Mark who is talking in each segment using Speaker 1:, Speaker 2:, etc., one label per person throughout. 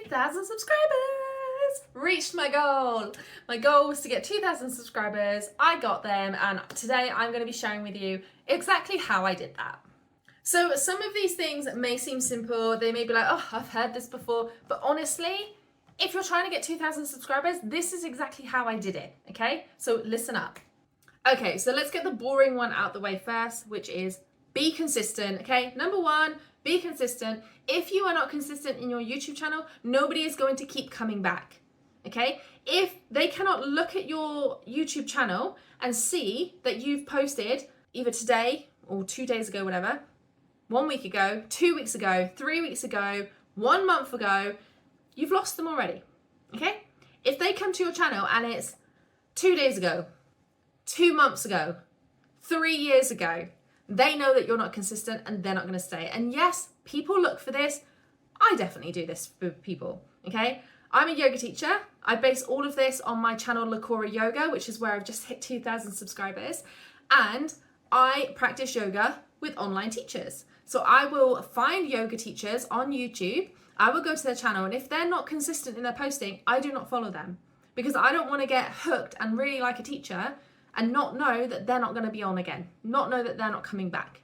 Speaker 1: 2,000 subscribers! Reached my goal. My goal was to get 2,000 subscribers. I got them, and today I'm going to be sharing with you exactly how I did that. So some of these things may seem simple. They may be like, oh, I've heard this before. But honestly, if you're trying to get 2,000 subscribers, this is exactly how I did it, okay? So listen up. Okay, so let's get the boring one out the way first, which is be consistent, okay? Number one, be consistent. If you are not consistent in your YouTube channel, nobody is going to keep coming back, okay? If they cannot look at your YouTube channel and see that you've posted either today or 2 days ago, whatever, 1 week ago, 2 weeks ago, 3 weeks ago, 1 month ago, you've lost them already, okay? If they come to your channel and it's 2 days ago, 2 months ago, 3 years ago, they know that you're not consistent and they're not going to stay. And yes, people look for this. I definitely do this for people, okay? I'm a yoga teacher. I base all of this on my channel Lakora Yoga, which is where I've just hit 2,000 subscribers. And I practice yoga with online teachers. So I will find yoga teachers on YouTube. I will go to their channel, and if they're not consistent in their posting, I do not follow them, because I don't want to get hooked and really like a teacher and not know that they're not going to be on again, not know that they're not coming back,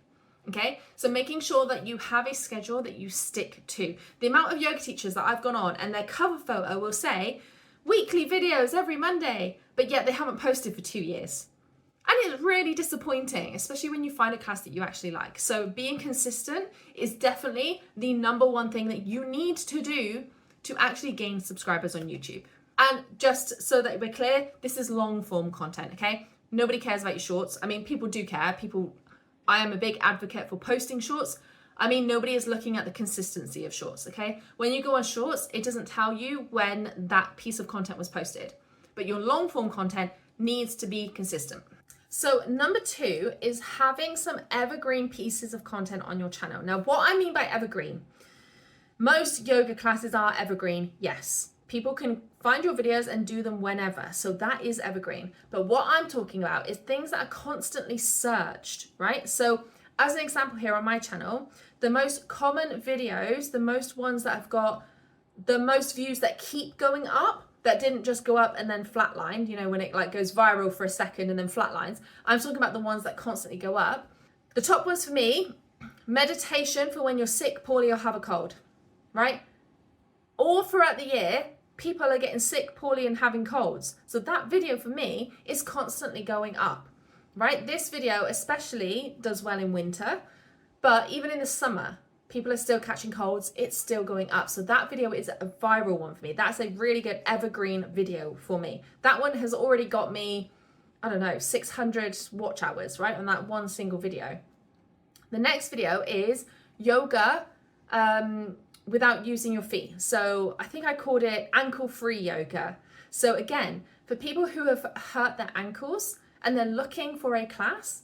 Speaker 1: okay? So making sure that you have a schedule that you stick to. The amount of yoga teachers that I've gone on and their cover photo will say, weekly videos every Monday, but yet they haven't posted for 2 years. And it's really disappointing, especially when you find a class that you actually like. So being consistent is definitely the number one thing that you need to do to actually gain subscribers on YouTube. And just so that we're clear, this is long form content, okay? Nobody cares about your shorts. I mean, people do care. I am a big advocate for posting shorts. I mean, nobody is looking at the consistency of shorts, okay? When you go on shorts, it doesn't tell you when that piece of content was posted. But your long form content needs to be consistent. So number two is having some evergreen pieces of content on your channel. Now, what I mean by evergreen, most yoga classes are evergreen, yes. People can find your videos and do them whenever, so that is evergreen. But what I'm talking about is things that are constantly searched, right? So as an example here on my channel, the most common videos, the most ones that have got the most views that keep going up, that didn't just go up and then flatline, you know, when it like goes viral for a second and then flatlines. I'm talking about the ones that constantly go up. The top ones for me, meditation for when you're sick, poorly, or have a cold, right? All throughout the year, people are getting sick, poorly, and having colds. So that video for me is constantly going up, right? This video especially does well in winter, but even in the summer, people are still catching colds, it's still going up. So that video is a viral one for me. That's a really good evergreen video for me. That one has already got me, I don't know, 600 watch hours, right? On that one single video. The next video is yoga without using your feet. So I think I called it ankle-free yoga. So again, for people who have hurt their ankles and they're looking for a class,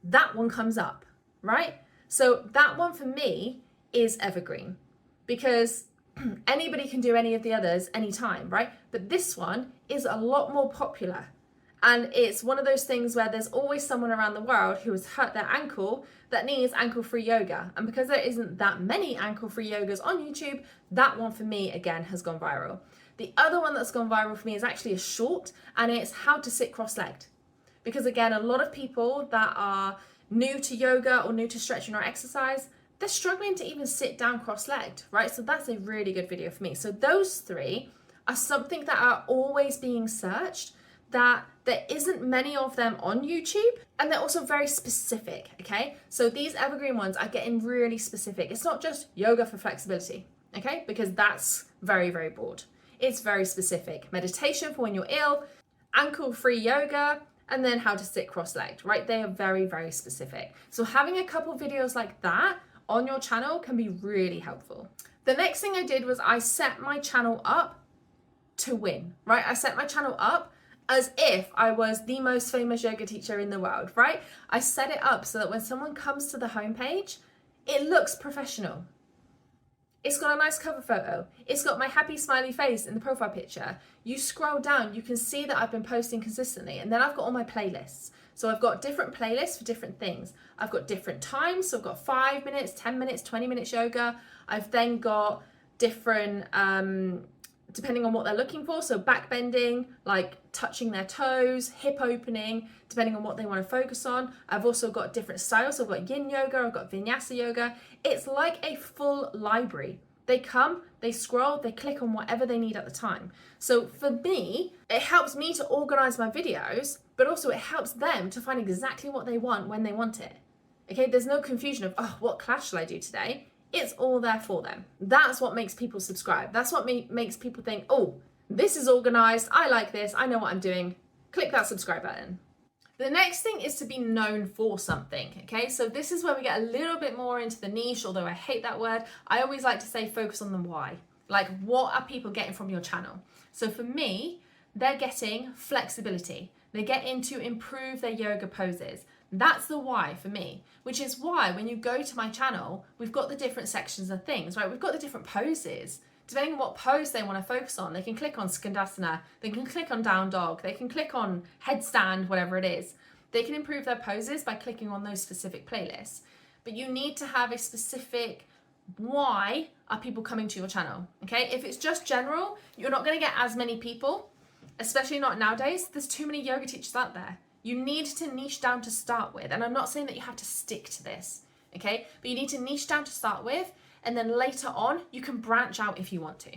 Speaker 1: that one comes up, right? So that one for me is evergreen, because anybody can do any of the others anytime, right? But this one is a lot more popular. And it's one of those things where there's always someone around the world who has hurt their ankle that needs ankle-free yoga. And because there isn't that many ankle-free yogas on YouTube, that one for me, again, has gone viral. The other one that's gone viral for me is actually a short, and it's how to sit cross-legged. Because again, a lot of people that are new to yoga or new to stretching or exercise, they're struggling to even sit down cross-legged, right? So that's a really good video for me. So those three are something that are always being searched, that there isn't many of them on YouTube, and they're also very specific, okay? So these evergreen ones are getting really specific. It's not just yoga for flexibility, okay? Because that's very, very broad. It's very specific. Meditation for when you're ill, ankle-free yoga, and then how to sit cross-legged, right? They are very, very specific. So having a couple videos like that on your channel can be really helpful. The next thing I did was I set my channel up to win, right? I set my channel up as if I was the most famous yoga teacher in the world, right? I set it up so that when someone comes to the homepage, it looks professional. It's got a nice cover photo. It's got my happy smiley face in the profile picture. You scroll down, you can see that I've been posting consistently. And then I've got all my playlists. So I've got different playlists for different things. I've got different times. So I've got 5 minutes, 10 minutes, 20 minutes yoga. I've then got different, depending on what they're looking for. So back bending, like touching their toes, hip opening, depending on what they want to focus on. I've also got different styles. So I've got yin yoga, I've got vinyasa yoga. It's like a full library. They come, they scroll, they click on whatever they need at the time. So for me, it helps me to organize my videos, but also it helps them to find exactly what they want when they want it. Okay, there's no confusion of, oh, what class shall I do today? It's all there for them. That's what makes people subscribe. That's what makes people think, oh, this is organized. I like this. I know what I'm doing. Click that subscribe button. The next thing is to be known for something, okay? So this is where we get a little bit more into the niche, although I hate that word. I always like to say focus on the why. Like, what are people getting from your channel? So for me, they're getting flexibility. They're getting to improve their yoga poses. That's the why for me, which is why when you go to my channel, we've got the different sections of things, right? We've got the different poses. Depending on what pose they want to focus on, they can click on Skandasana, they can click on Down Dog, they can click on Headstand, whatever it is. They can improve their poses by clicking on those specific playlists. But you need to have a specific why are people coming to your channel, okay? If it's just general, you're not going to get as many people, especially not nowadays. There's too many yoga teachers out there. You need to niche down to start with. And I'm not saying that you have to stick to this, okay? But you need to niche down to start with, and then later on, you can branch out if you want to.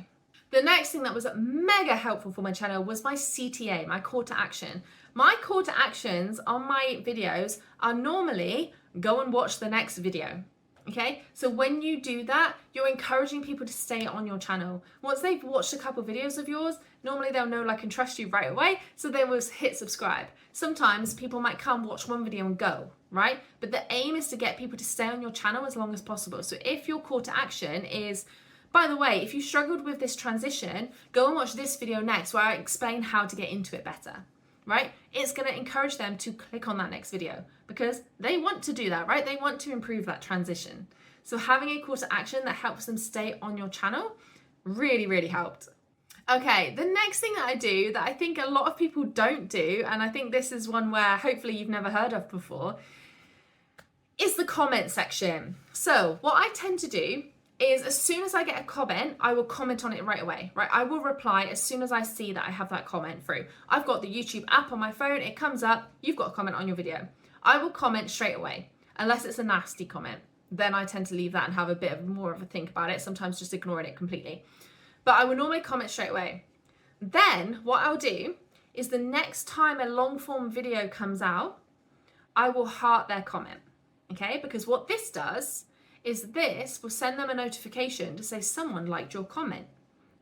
Speaker 1: The next thing that was mega helpful for my channel was my CTA, my call to action. My call to actions on my videos are normally go and watch the next video. Okay, so when you do that, you're encouraging people to stay on your channel. Once they've watched a couple videos of yours, normally they'll know, like, and trust you right away, so they will hit subscribe. Sometimes people might come watch one video and go, right? But the aim is to get people to stay on your channel as long as possible. So if your call to action is, by the way, if you struggled with this transition, go and watch this video next where I explain how to get into it better, right? It's going to encourage them to click on that next video because they want to do that, right? They want to improve that transition. So having a call to action that helps them stay on your channel really, really helped. Okay, the next thing that I do that I think a lot of people don't do, and I think this is one where hopefully you've never heard of before, is the comment section. So what I tend to do is as soon as I get a comment, I will comment on it right away, right? I will reply as soon as I see that I have that comment through. I've got the YouTube app on my phone, it comes up, you've got a comment on your video. I will comment straight away, unless it's a nasty comment. Then I tend to leave that and have a bit of more of a think about it, sometimes just ignoring it completely. But I will normally comment straight away. Then what I'll do is the next time a long form video comes out, I will heart their comment, okay? Because what this does is this will send them a notification to say someone liked your comment,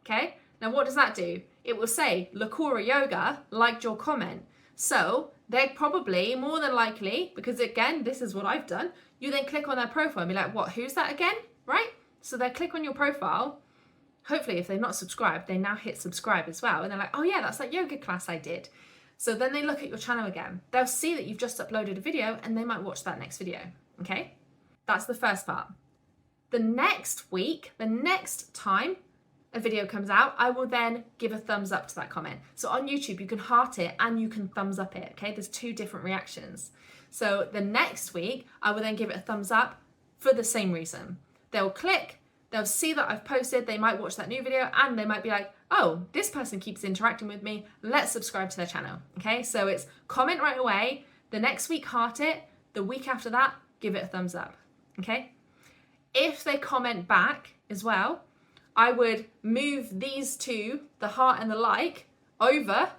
Speaker 1: okay? Now what does that do? It will say Lakora Yoga liked your comment. So they're probably more than likely, because again, this is what I've done, you then click on their profile and be like, what, who's that again, right? So they click on your profile. Hopefully if they've not subscribed, they now hit subscribe as well. And they're like, oh yeah, that's that yoga class I did. So then they look at your channel again. They'll see that you've just uploaded a video and they might watch that next video, okay? That's the first part. The next week, the next time a video comes out, I will then give a thumbs up to that comment. So on YouTube, you can heart it and you can thumbs up it, okay? There's two different reactions. So the next week, I will then give it a thumbs up for the same reason. They'll click, they'll see that I've posted, they might watch that new video and they might be like, oh, this person keeps interacting with me, let's subscribe to their channel, okay? So it's comment right away, the next week heart it, the week after that, give it a thumbs up, okay? If they comment back as well, I would move these two, the heart and the like, over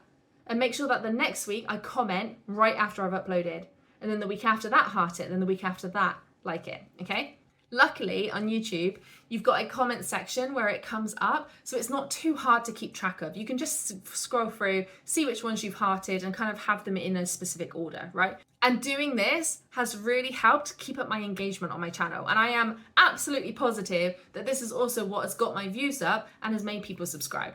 Speaker 1: and make sure that the next week I comment right after I've uploaded. And then the week after that, heart it. And then the week after that, like it, okay? Luckily on YouTube, you've got a comment section where it comes up, so it's not too hard to keep track of. You can just scroll through, see which ones you've hearted and kind of have them in a specific order, right? And doing this has really helped keep up my engagement on my channel. And I am absolutely positive that this is also what has got my views up and has made people subscribe.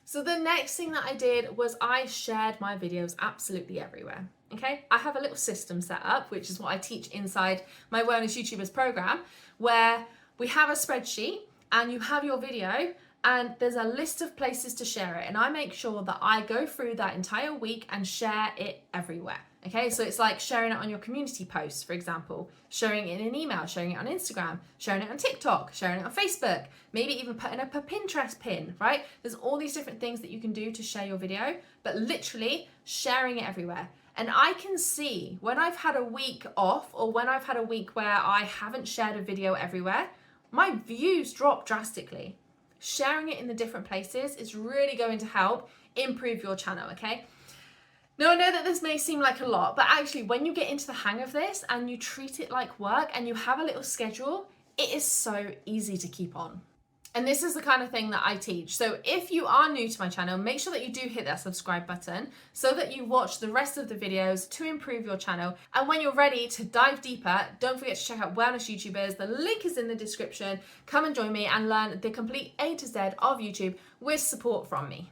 Speaker 1: So the next thing that I did was I shared my videos absolutely everywhere. Okay, I have a little system set up, which is what I teach inside my Wellness YouTubers program, where we have a spreadsheet and you have your video and there's a list of places to share it. And I make sure that I go through that entire week and share it everywhere. Okay, so it's like sharing it on your community posts, for example, sharing it in an email, sharing it on Instagram, sharing it on TikTok, sharing it on Facebook, maybe even putting up a Pinterest pin, right? There's all these different things that you can do to share your video, but literally sharing it everywhere. And I can see when I've had a week off or when I've had a week where I haven't shared a video everywhere, my views drop drastically. Sharing it in the different places is really going to help improve your channel, okay? Now, I know that this may seem like a lot, but actually when you get into the hang of this and you treat it like work and you have a little schedule, it is so easy to keep on. And this is the kind of thing that I teach. So if you are new to my channel, make sure that you do hit that subscribe button so that you watch the rest of the videos to improve your channel. And when you're ready to dive deeper, don't forget to check out Wellness YouTubers. The link is in the description. Come and join me and learn the complete A to Z of YouTube with support from me.